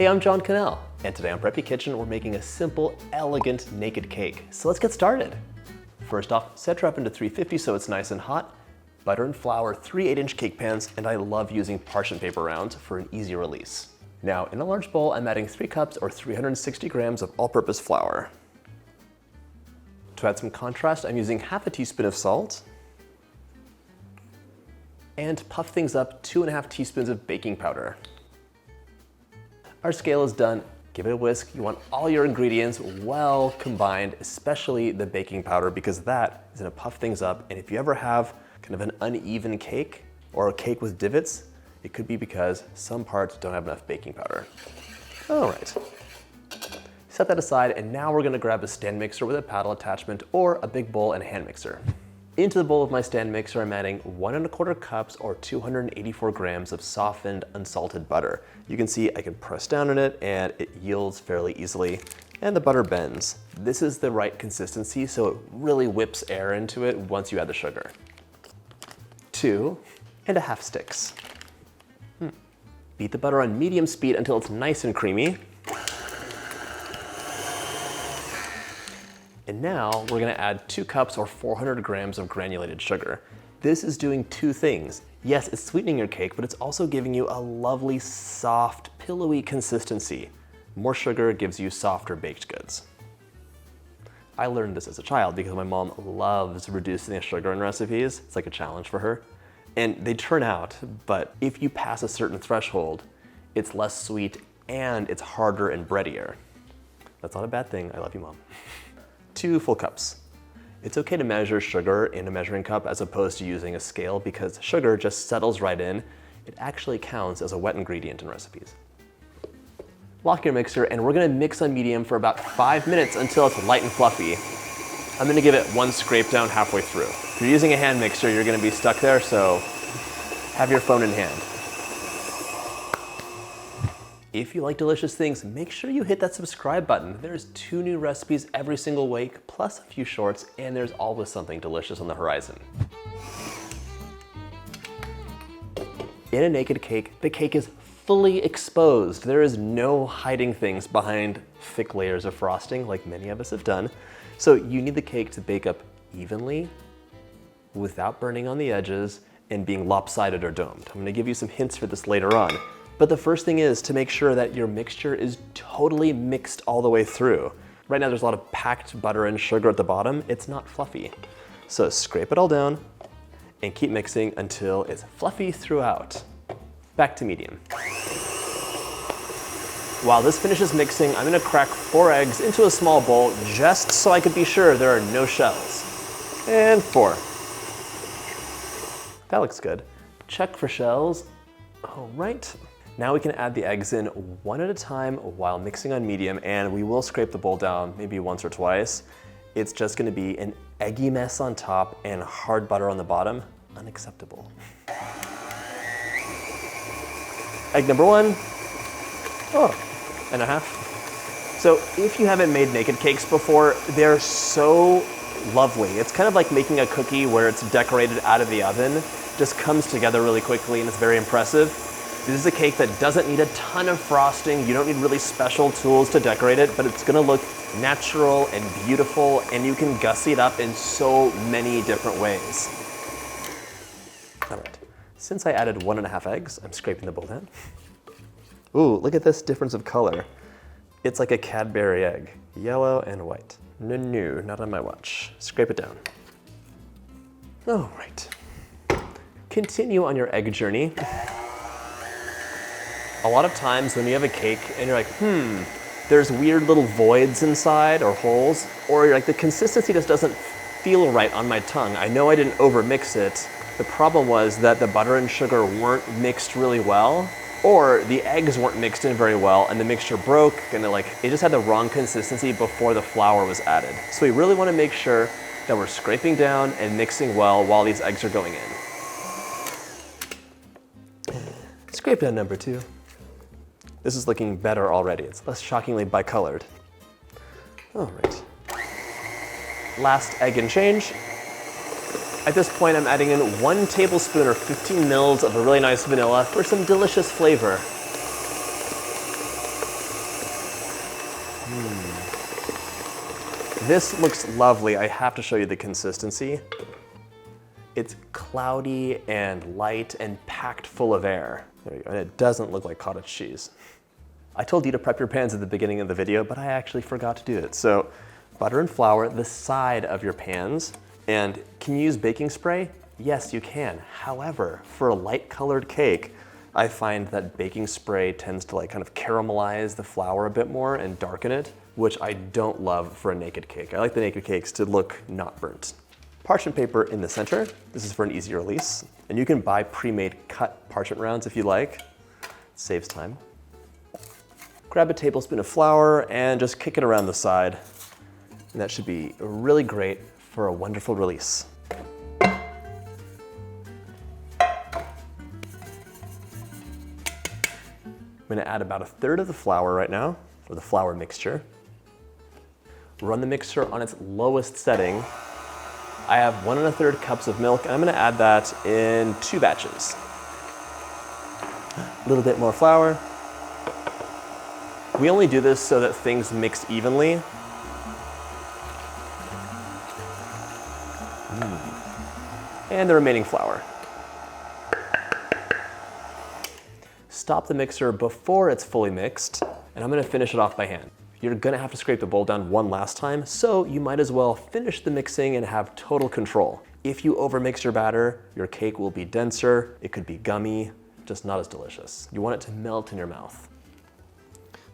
Hey, I'm John Cannell, and today on Preppy Kitchen, we're making a simple, elegant naked cake. So let's get started. First off, set her up into 350 so it's nice and hot. Butter and flour, 3 8-inch cake pans, and I love using parchment paper rounds for an easy release. Now, in a large bowl, I'm adding 3 cups or 360 grams of all-purpose flour. To add some contrast, I'm using half a teaspoon of salt. And to puff things up, 2½ teaspoons of baking powder. Our scale is done. Give it a whisk. You want all your ingredients well combined, especially the baking powder, because that is gonna puff things up. And if you ever have kind of an uneven cake or a cake with divots, it could be because some parts don't have enough baking powder. All right. Set that aside, and now we're gonna grab a stand mixer with a paddle attachment or a big bowl and a hand mixer. Into the bowl of my stand mixer, I'm adding 1¼ cups or 284 grams of softened, unsalted butter. You can see I can press down on it and it yields fairly easily, and the butter bends. This is the right consistency, so it really whips air into it once you add the sugar. 2½ sticks. Beat the butter on medium speed until it's nice and creamy. And now we're gonna add 2 cups or 400 grams of granulated sugar. This is doing 2 things. Yes, it's sweetening your cake, but it's also giving you a lovely, soft, pillowy consistency. More sugar gives you softer baked goods. I learned this as a child because my mom loves reducing the sugar in recipes. It's like a challenge for her. And they turn out, but if you pass a certain threshold, it's less sweet and it's harder and breadier. That's not a bad thing. I love you, Mom. 2 full cups. It's okay to measure sugar in a measuring cup as opposed to using a scale because sugar just settles right in. It actually counts as a wet ingredient in recipes. Lock your mixer, and we're gonna mix on medium for about 5 minutes until it's light and fluffy. I'm gonna give it 1 scrape down halfway through. If you're using a hand mixer, you're gonna be stuck there, so have your phone in hand. If you like delicious things, make sure you hit that subscribe button. There's 2 new recipes every single week, plus a few shorts, and there's always something delicious on the horizon. In a naked cake, the cake is fully exposed. There is no hiding things behind thick layers of frosting like many of us have done. So you need the cake to bake up evenly without burning on the edges and being lopsided or domed. I'm gonna give you some hints for this later on. But the first thing is to make sure that your mixture is totally mixed all the way through. Right now there's a lot of packed butter and sugar at the bottom. It's not fluffy. So scrape it all down and keep mixing until it's fluffy throughout. Back to medium. While this finishes mixing, I'm gonna crack 4 eggs into a small bowl just so I could be sure there are no shells. And 4. That looks good. Check for shells. All right. Now we can add the eggs in one at a time while mixing on medium, and we will scrape the bowl down maybe once or twice. It's just gonna be an eggy mess on top and hard butter on the bottom. Unacceptable. Egg number 1. Oh, and a half. So if you haven't made naked cakes before, they're so lovely. It's kind of like making a cookie where it's decorated out of the oven. Just comes together really quickly and it's very impressive. This is a cake that doesn't need a ton of frosting. You don't need really special tools to decorate it, but it's gonna look natural and beautiful, and you can gussy it up in so many different ways. All right, since I added 1½ eggs, I'm scraping the bowl down. Ooh, look at this difference of color. It's like a Cadbury egg, yellow and white. No, not on my watch. Scrape it down. All right. Continue on your egg journey. A lot of times when you have a cake and you're like, there's weird little voids inside or holes, or you're like, the consistency just doesn't feel right on my tongue. I know I didn't overmix it. The problem was that the butter and sugar weren't mixed really well, or the eggs weren't mixed in very well and the mixture broke and it just had the wrong consistency before the flour was added. So we really wanna make sure that we're scraping down and mixing well while these eggs are going in. Scrape down number 2. This is looking better already. It's less shockingly bicolored. All right. Last egg and change. At this point, I'm adding in 1 tablespoon or 15 mils of a really nice vanilla for some delicious flavor. This looks lovely. I have to show you the consistency. It's cloudy and light and packed full of air. There you go, and it doesn't look like cottage cheese. I told you to prep your pans at the beginning of the video, but I actually forgot to do it. So butter and flour the side of your pans. And can you use baking spray? Yes, you can. However, for a light colored cake, I find that baking spray tends to kind of caramelize the flour a bit more and darken it, which I don't love for a naked cake. I like the naked cakes to look not burnt. Parchment paper in the center. This is for an easy release. And you can buy pre-made cut parchment rounds if you like. It saves time. Grab a tablespoon of flour and just kick it around the side. And that should be really great for a wonderful release. I'm gonna add about 1/3 of the flour right now, or the flour mixture. Run the mixer on its lowest setting. I have 1 1/3 cups of milk, and I'm gonna add that in 2 batches. A little bit more flour. We only do this so that things mix evenly. And the remaining flour. Stop the mixer before it's fully mixed, and I'm gonna finish it off by hand. You're gonna have to scrape the bowl down one last time, so you might as well finish the mixing and have total control. If you overmix your batter, your cake will be denser, it could be gummy, just not as delicious. You want it to melt in your mouth.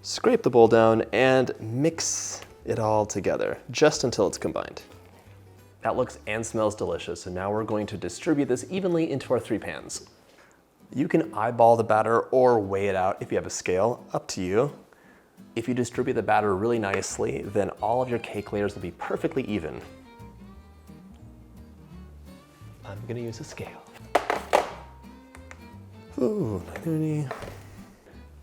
Scrape the bowl down and mix it all together, just until it's combined. That looks and smells delicious, and now we're going to distribute this evenly into our 3 pans. You can eyeball the batter or weigh it out if you have a scale, up to you. If you distribute the batter really nicely, then all of your cake layers will be perfectly even. I'm gonna use a scale. Ooh, 930.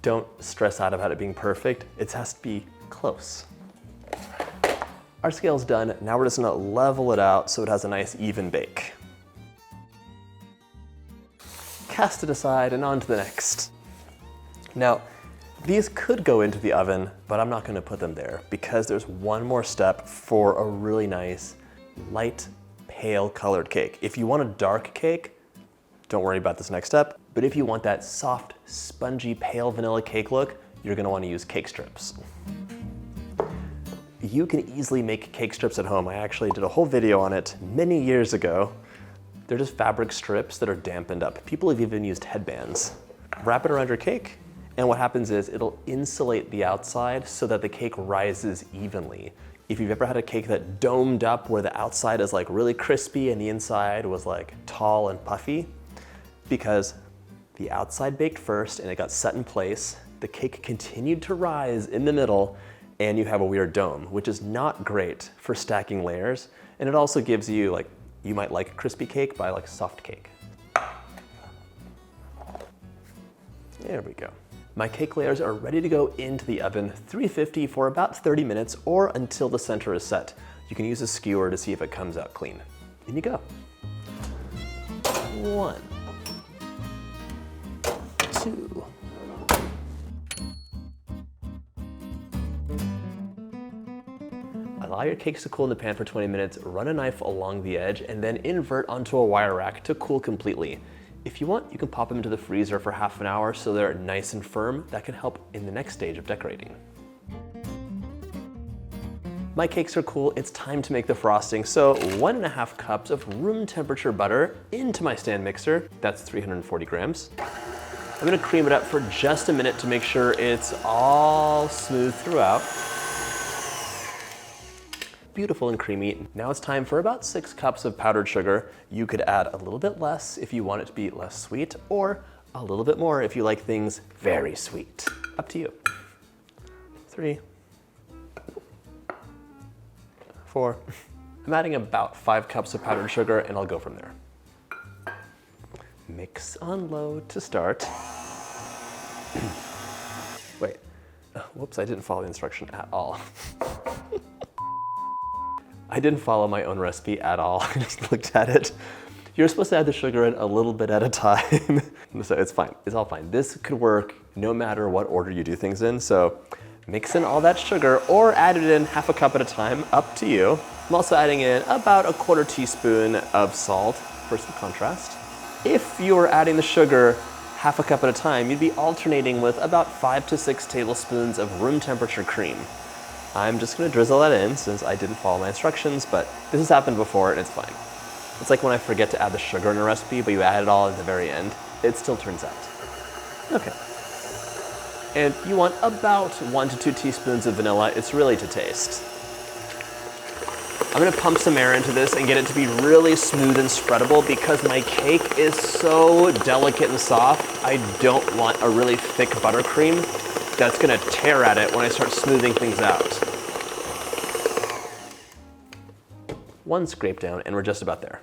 Don't stress out about it being perfect. It has to be close. Our scale's done. Now we're just gonna level it out so it has a nice even bake. Cast it aside and on to the next. Now, these could go into the oven, but I'm not gonna put them there because there's one more step for a really nice, light, pale colored cake. If you want a dark cake, don't worry about this next step. But if you want that soft, spongy, pale vanilla cake look, you're gonna wanna use cake strips. You can easily make cake strips at home. I actually did a whole video on it many years ago. They're just fabric strips that are dampened up. People have even used headbands. Wrap it around your cake, and what happens is it'll insulate the outside so that the cake rises evenly. If you've ever had a cake that domed up where the outside is really crispy and the inside was tall and puffy, because the outside baked first and it got set in place, the cake continued to rise in the middle, and you have a weird dome, which is not great for stacking layers. And it also gives you you might like crispy cake, but I like soft cake. There we go. My cake layers are ready to go into the oven, 350 for about 30 minutes or until the center is set. You can use a skewer to see if it comes out clean. In you go. 1, 2. Allow your cakes to cool in the pan for 20 minutes, run a knife along the edge, and then invert onto a wire rack to cool completely. If you want, you can pop them into the freezer for half an hour so they're nice and firm. That can help in the next stage of decorating. My cakes are cool, it's time to make the frosting. So 1.5 cups of room temperature butter into my stand mixer. That's 340 grams. I'm gonna cream it up for just a minute to make sure it's all smooth throughout. Beautiful and creamy. Now it's time for about 6 cups of powdered sugar. You could add a little bit less if you want it to be less sweet, or a little bit more if you like things very sweet. Up to you. 3, 4. I'm adding about 5 cups of powdered sugar and I'll go from there. Mix on low to start. Wait, whoops, I didn't follow the instruction at all. I didn't follow my own recipe at all. I just looked at it. You're supposed to add the sugar in a little bit at a time. So it's fine, it's all fine. This could work no matter what order you do things in. So Mix in all that sugar or add it in half a cup at a time, up to you. I'm also adding in about 1/4 teaspoon of salt for some contrast. If you were adding the sugar half a cup at a time, you'd be alternating with about 5 to 6 tablespoons of room temperature cream. I'm just gonna drizzle that in since I didn't follow my instructions, but this has happened before and it's fine. It's like when I forget to add the sugar in a recipe, but you add it all at the very end, it still turns out. Okay. And you want about 1 to 2 teaspoons of vanilla. It's really to taste. I'm gonna pump some air into this and get it to be really smooth and spreadable because my cake is so delicate and soft. I don't want a really thick buttercream that's gonna tear at it when I start smoothing things out. One scrape down and we're just about there.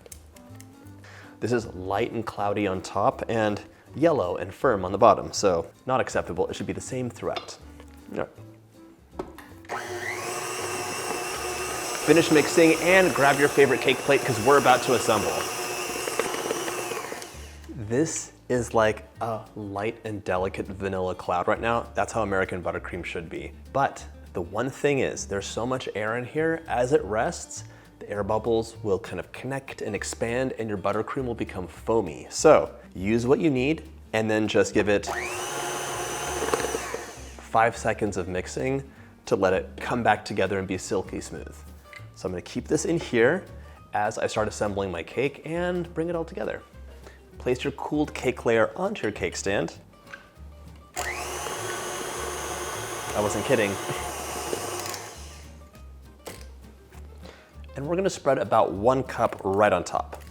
This is light and cloudy on top and yellow and firm on the bottom, so not acceptable. It should be the same throughout. All right. Finish mixing and grab your favorite cake plate because we're about to assemble. This is like a light and delicate vanilla cloud right now. That's how American buttercream should be. But the one thing is, there's so much air in here, as it rests, the air bubbles will kind of connect and expand and your buttercream will become foamy. So use what you need and then just give it 5 seconds of mixing to let it come back together and be silky smooth. So I'm gonna keep this in here as I start assembling my cake and bring it all together. Place your cooled cake layer onto your cake stand. I wasn't kidding. And we're gonna spread about 1 cup right on top.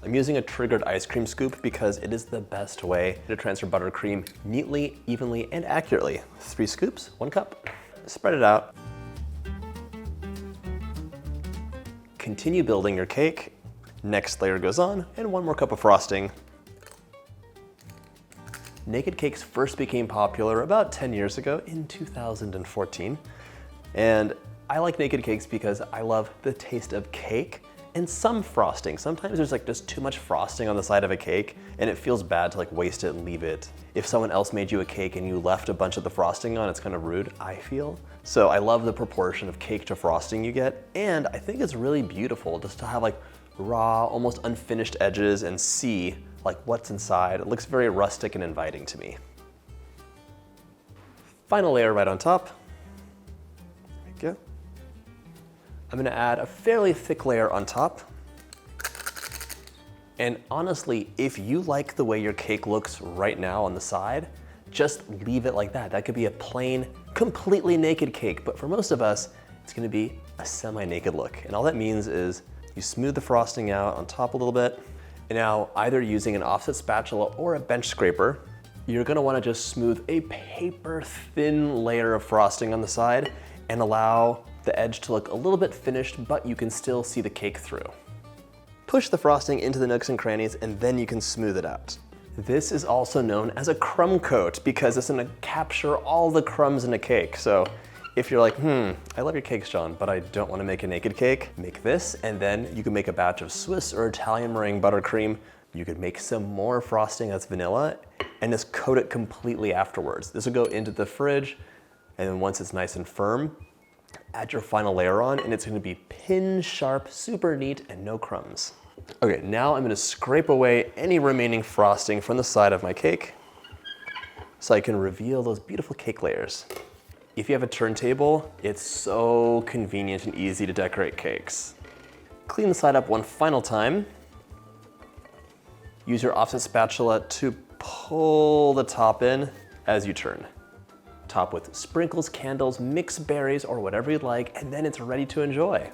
I'm using a triggered ice cream scoop because it is the best way to transfer buttercream neatly, evenly, and accurately. 3 scoops, 1 cup. Spread it out. Continue building your cake. Next layer goes on, and 1 more cup of frosting. Naked cakes first became popular about 10 years ago in 2014. And I like naked cakes because I love the taste of cake and some frosting. Sometimes there's like just too much frosting on the side of a cake and it feels bad to like waste it and leave it. If someone else made you a cake and you left a bunch of the frosting on, it's kind of rude, I feel. So I love the proportion of cake to frosting you get. And I think it's really beautiful just to have like raw, almost unfinished edges and see like what's inside. It looks very rustic and inviting to me. Final layer right on top. There we go. I'm gonna add a fairly thick layer on top. And honestly, if you like the way your cake looks right now on the side, just leave it like that. That could be a plain, completely naked cake, but for most of us, it's gonna be a semi-naked look. And all that means is you smooth the frosting out on top a little bit, and now either using an offset spatula or a bench scraper, you're gonna wanna just smooth a paper thin layer of frosting on the side and allow the edge to look a little bit finished, but you can still see the cake through. Push the frosting into the nooks and crannies and then you can smooth it out. This is also known as a crumb coat because it's gonna capture all the crumbs in a cake. So if you're like, I love your cakes, John, but I don't wanna make a naked cake, make this, and then you can make a batch of Swiss or Italian meringue buttercream. You could make some more frosting that's vanilla and just coat it completely afterwards. This will go into the fridge, and then once it's nice and firm, add your final layer on, and it's gonna be pin sharp, super neat, and no crumbs. Okay, now I'm gonna scrape away any remaining frosting from the side of my cake so I can reveal those beautiful cake layers. If you have a turntable, it's so convenient and easy to decorate cakes. Clean the side up one final time. Use your offset spatula to pull the top in as you turn. Top with sprinkles, candles, mixed berries, or whatever you'd like, and then it's ready to enjoy.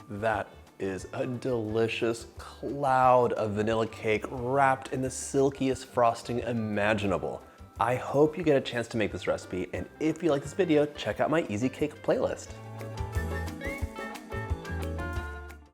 That is a delicious cloud of vanilla cake wrapped in the silkiest frosting imaginable. I hope you get a chance to make this recipe, and if you like this video, check out my easy cake playlist.